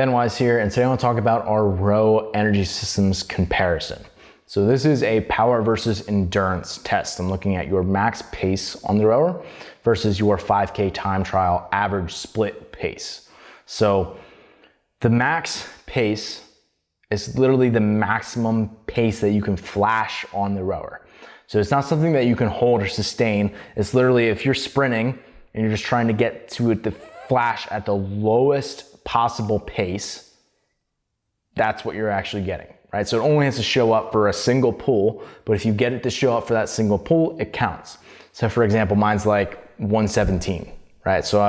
Wise here, and today I want to talk about our row energy systems comparison. So this is a power versus endurance test. I'm looking at your max pace on the rower versus your 5K time trial average split pace. So the max pace is literally the maximum pace that you can flash on the rower. So it's not something that you can hold or sustain. It's literally if you're sprinting and you're just trying to get to the flash at the lowest possible pace, that's what you're actually getting, right? So it only has to show up for a single pull, but if you get it to show up for that single pull, it counts. So for example, mine's like 117, right? So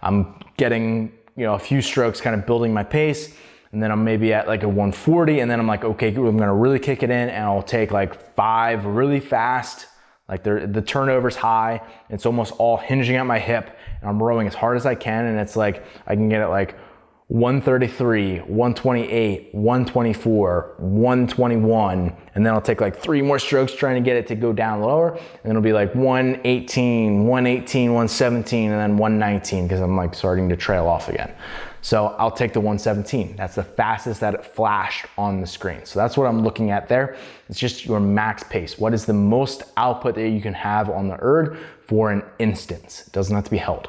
I'm getting, a few strokes, kind of building my pace, and then I'm maybe at like a 140, and then I'm like, okay, I'm gonna really kick it in, and I'll take like 5 really fast, like the turnover's high, it's almost all hinging at my hip, and I'm rowing as hard as I can, and it's like, I can get it like 133, 128, 124, 121, and then I'll take like 3 more strokes trying to get it to go down lower, and then it'll be like 118, 117, and then 119, because I'm like starting to trail off again. So I'll take the 117. That's the fastest that it flashed on the screen. So that's what I'm looking at there. It's just your max pace. What is the most output that you can have on the erg for an instance? It doesn't have to be held.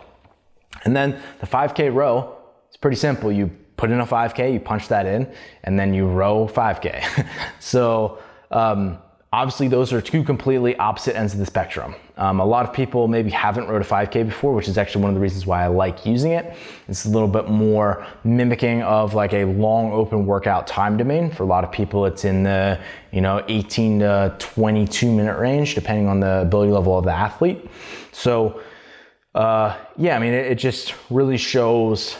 And then the 5K row, it's pretty simple. You put in a 5K, you punch that in, and then you row 5K. So obviously those are 2 completely opposite ends of the spectrum. A lot of people maybe haven't rowed a 5K before, which is actually one of the reasons why I like using it. It's a little bit more mimicking of like a long open workout time domain. For a lot of people, it's in the 18 to 22 minute range, depending on the ability level of the athlete. So it just really shows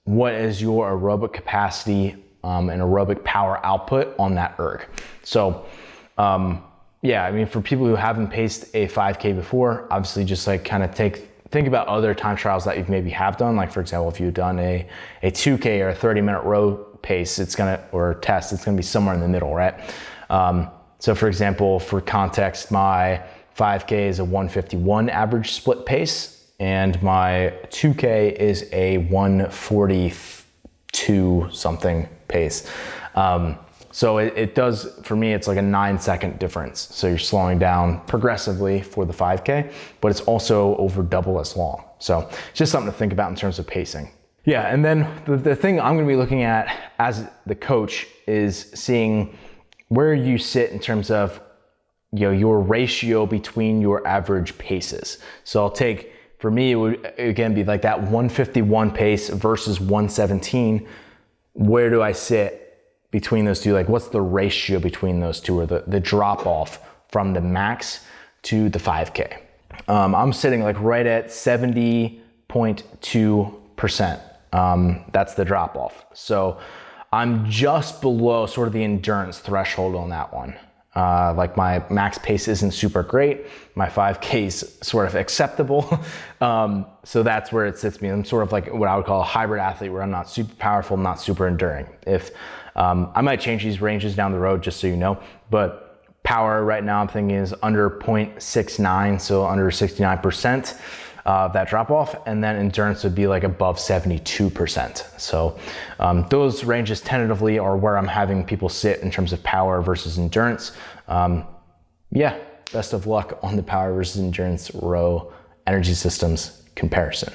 what is your aerobic capacity and aerobic power output on that erg. So for people who haven't paced a 5K before, obviously just like kind of think about other time trials that you've maybe have done. Like for example, if you've done a 2K or a 30-minute row pace, or test, it's gonna be somewhere in the middle, right? So for example, for context, my 5K is a 151 average split pace, and my 2K is a 142 something pace. So it does, for me, it's like a 9-second difference. So you're slowing down progressively for the 5K, but it's also over double as long. So it's just something to think about in terms of pacing. Yeah, and then the thing I'm gonna be looking at as the coach is seeing where you sit in terms of your ratio between your average paces. So for me, it would again be like that 151 pace versus 117. Where do I sit between those two? Like what's the ratio between those two, or the drop off from the max to the 5K? I'm sitting like right at 70.2%. That's the drop off. So I'm just below sort of the endurance threshold on that one. Like my max pace isn't super great. My 5K is sort of acceptable. So that's where it sits me. I'm sort of like what I would call a hybrid athlete, where I'm not super powerful, not super enduring. I might change these ranges down the road, just so you know, but power right now I'm thinking is under 0.69, so under 69% of that drop off, and then endurance would be like above 72%. So those ranges tentatively are where I'm having people sit in terms of power versus endurance. Best of luck on the power versus endurance row energy systems comparison.